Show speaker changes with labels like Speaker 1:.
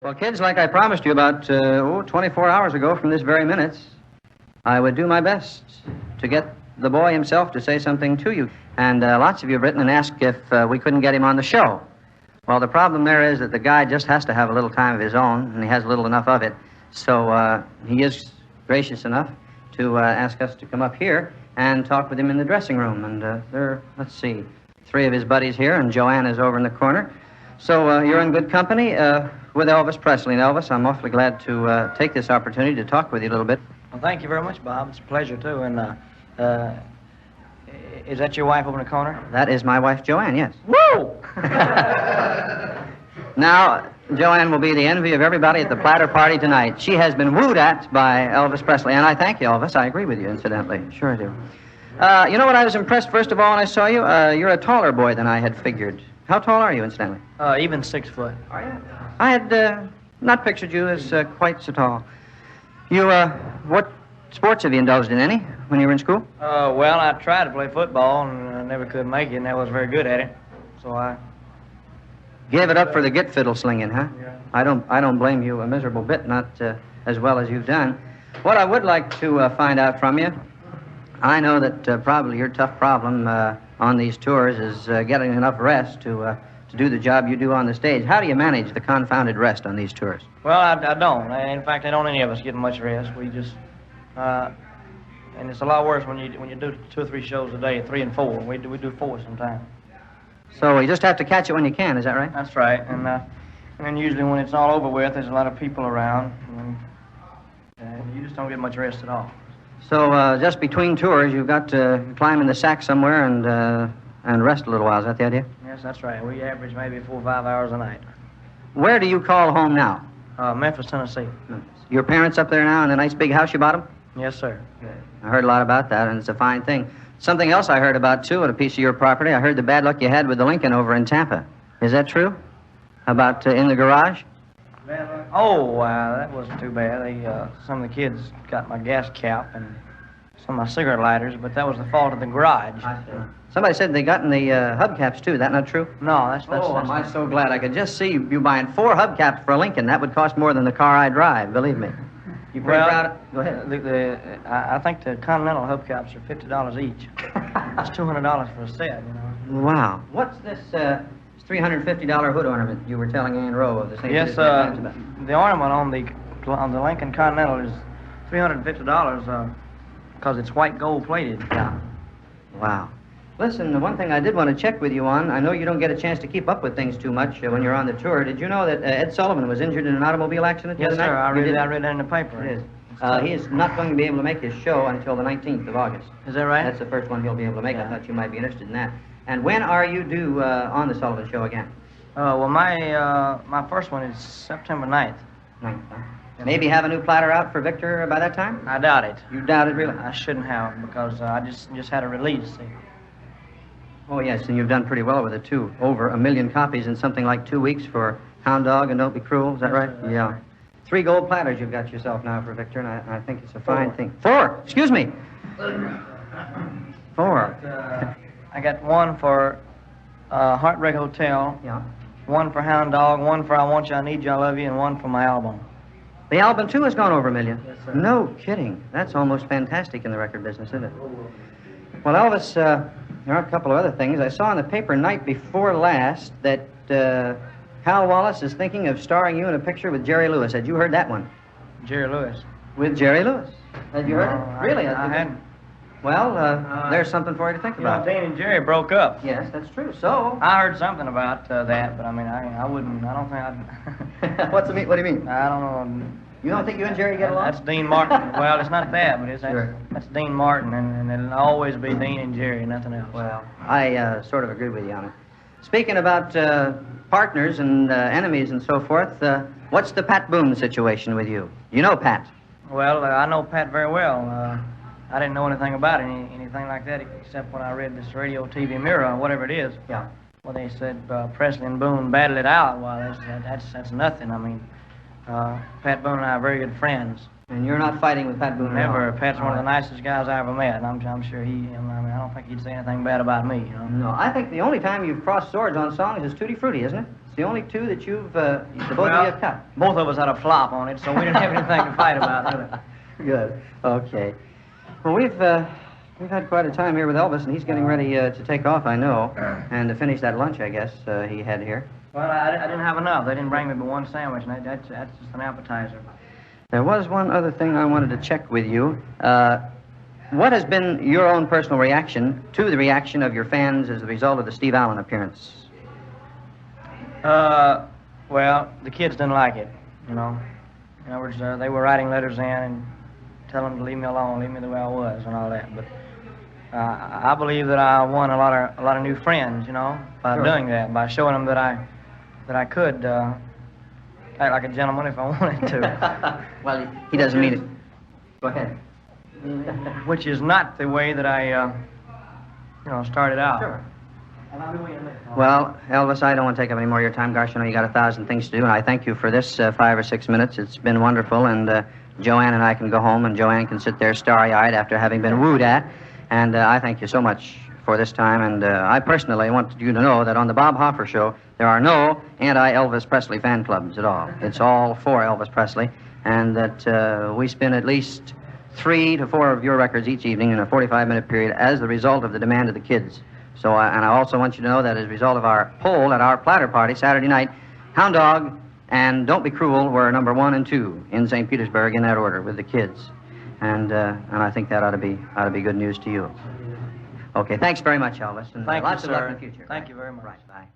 Speaker 1: Well, kids, like I promised you about 24 hours ago from this very minute, I would do my best to get the boy himself to say something to you. And lots of you have written and asked if we couldn't get him on the show. Well, the problem there is that the guy just has to have a little time of his own, and he has little enough of it. So he is gracious enough to ask us to come up here and talk with him in the dressing room. And there are, let's see, 3 of his buddies here, and Joanne is over in the corner. So you're in good company with Elvis Presley. And Elvis, I'm awfully glad to take this opportunity to talk with you a little bit.
Speaker 2: Well, thank you very much, Bob. It's a pleasure, too. And is that your wife over in the corner?
Speaker 1: That is my wife, Joanne, yes.
Speaker 2: Woo!
Speaker 1: Now, Joanne will be the envy of everybody at the platter party tonight. She has been wooed at by Elvis Presley. And I thank you, Elvis. I agree with you, incidentally. Sure I do. You know what? I was impressed, first of all, when I saw you. You're a taller boy than I had figured. How tall are you, incidentally?
Speaker 2: Even 6 foot.
Speaker 1: Are you? I had not pictured you as quite so tall. You, what sports have you indulged in, any, when you were in school?
Speaker 2: Well, I tried to play football, and I never could make it, and I was very good at it. So I...
Speaker 1: Gave it up for the git fiddle slinging, huh?
Speaker 2: Yeah.
Speaker 1: I don't blame you a miserable bit, not as well as you've done. What I would like to find out from you, I know that probably your tough problem on these tours is getting enough rest to do the job you do on the stage. How do you manage the confounded rest on these tours?
Speaker 2: Well, I don't. In fact, I don't any of us get much rest. We just... and it's a lot worse when you do 2 or 3 shows a day, 3 and 4. We do 4 sometimes.
Speaker 1: So you just have to catch it when you can, is that right?
Speaker 2: That's right. And then usually when it's all over with, there's a lot of people around, and you just don't get much rest at all.
Speaker 1: So just between tours, you've got to climb in the sack somewhere and rest a little while. Is that the idea?
Speaker 2: Yes, that's right. We average maybe 4 or 5 hours a night.
Speaker 1: Where do you call home now?
Speaker 2: Memphis, Tennessee.
Speaker 1: Memphis. Your parents up there now in the nice big house you bought them?
Speaker 2: Yes, sir.
Speaker 1: I heard a lot about that, and it's a fine thing. Something else I heard about, too, at a piece of your property. I heard the bad luck you had with the Lincoln over in Tampa. Is that true? About in the garage?
Speaker 2: Oh, that wasn't too bad. Some of the kids got my gas cap and some of my cigarette lighters, but that was the fault of the garage.
Speaker 1: I see. Somebody said they got in the hubcaps, too. Is that not true?
Speaker 2: No, that's
Speaker 1: am I so glad. I could just see you buying 4 hubcaps for a Lincoln. That would cost more than the car I drive, believe me. You pretty proud of... Go ahead.
Speaker 2: I think the Continental hubcaps are $50 each. That's $200 for a set, you know.
Speaker 1: Wow. What's this $350 hood ornament you were telling Ann Rowe of the St.
Speaker 2: Yes, the ornament on the Lincoln Continental is $350 because it's white gold plated.
Speaker 1: Yeah. Wow. Listen, the one thing I did want to check with you on, I know you don't get a chance to keep up with things too much when you're on the tour. Did you know that Ed Sullivan was injured in an automobile accident the other night?
Speaker 2: Yes, sir. I read that in the paper.
Speaker 1: It is. He is not going to be able to make his show until the 19th of August.
Speaker 2: Is that right?
Speaker 1: That's the first one he'll be able to make.
Speaker 2: Yeah.
Speaker 1: I thought you might be interested in that. And when are you due on the Sullivan Show again?
Speaker 2: Well, my first one is September 9th.
Speaker 1: 9th, huh? Maybe have a new platter out for Victor by that time?
Speaker 2: I doubt it.
Speaker 1: You doubt it, really?
Speaker 2: I shouldn't have, because I just had a release, see.
Speaker 1: Oh, yes, and you've done pretty well with it, too. Over 1 million copies in something like 2 weeks for Hound Dog and Don't Be Cruel. Is that right? Yeah. 3 gold platters you've got yourself now for Victor, and I think it's a fine thing. 4! Excuse me! 4.
Speaker 2: I got 1 for Heartbreak Hotel.
Speaker 1: Yeah.
Speaker 2: 1 for Hound Dog, 1 for I Want You, I Need You, I Love You, and 1 for my album.
Speaker 1: The album, too, has gone over 1 million.
Speaker 2: Yes, sir.
Speaker 1: No kidding. That's almost fantastic in the record business, isn't it? Well, Elvis, there are a couple of other things. I saw in the paper night before last that Hal Wallace is thinking of starring you in a picture with Jerry Lewis. Had you heard that one?
Speaker 2: Jerry Lewis.
Speaker 1: With Jerry Lewis. Had you heard it? Really?
Speaker 2: I hadn't.
Speaker 1: Well, there's something for you to think about.
Speaker 2: Dean and Jerry broke up.
Speaker 1: Yes, that's true. So...
Speaker 2: I heard something about that, but I mean, I don't think I'd...
Speaker 1: What do you mean?
Speaker 2: I don't know.
Speaker 1: You don't think you and Jerry get along?
Speaker 2: That's Dean Martin. Well, it's not that, but that's Dean Martin, and it'll always be Dean and Jerry, nothing else.
Speaker 1: Well, I sort of agree with you on it. Speaking about partners and enemies and so forth, what's the Pat Boone situation with you? You know Pat.
Speaker 2: Well, I know Pat very well. I didn't know anything about anything like that except when I read this radio, TV mirror, or whatever it is.
Speaker 1: Yeah.
Speaker 2: Well, they said Presley and Boone battled it out. Well, that's nothing. I mean, Pat Boone and I are very good friends.
Speaker 1: And you're not fighting with Pat Boone at all?
Speaker 2: Never. Pat's one of the nicest guys I ever met, and I'm sure I don't think he'd say anything bad about me, you know.
Speaker 1: No, I think the only time you've crossed swords on songs is Tutti Frutti, isn't it? the only two that you've, the both of you have cut.
Speaker 2: Both of us had a flop on it, so we didn't have anything to fight about, really.
Speaker 1: Good. Okay. Well, we've had quite a time here with Elvis, and he's getting ready to take off, I know, and to finish that lunch, I guess, he had here.
Speaker 2: Well, I didn't have enough. They didn't bring me but one sandwich, and that's just an appetizer.
Speaker 1: There was one other thing I wanted to check with you. What has been your own personal reaction to the reaction of your fans as a result of the Steve Allen appearance?
Speaker 2: Well, the kids didn't like it, you know. In other words, they were writing letters in and telling them to leave me alone, leave me the way I was, and all that. But I believe that I won a lot of new friends, you know, by doing that, by showing them that I could act like a gentleman if I wanted to.
Speaker 1: Well, he doesn't mean it. Go ahead.
Speaker 2: Which is not the way that I, started out.
Speaker 1: Sure. Well, Elvis, I don't want to take up any more of your time. Gosh, I know you got 1,000 things to do, and I thank you for this 5 or 6 minutes. It's been wonderful, and Joanne and I can go home, and Joanne can sit there starry-eyed after having been wooed at. And I thank you so much for this time, and I personally want you to know that on the Bob Hoffer Show, there are no anti-Elvis Presley fan clubs at all. It's all for Elvis Presley, and that we spin at least 3 to 4 of your records each evening in a 45-minute period as the result of the demand of the kids. So, and I also want you to know that as a result of our poll at our platter party Saturday night, Hound Dog and Don't Be Cruel were number 1 and 2 in St. Petersburg in that order with the kids. And I think that ought to be good news to you. Okay, thanks very much, Elvis. And
Speaker 2: Thank
Speaker 1: lots
Speaker 2: you,
Speaker 1: of luck
Speaker 2: sir.
Speaker 1: in the future.
Speaker 2: Thank you very much.
Speaker 1: Right, bye.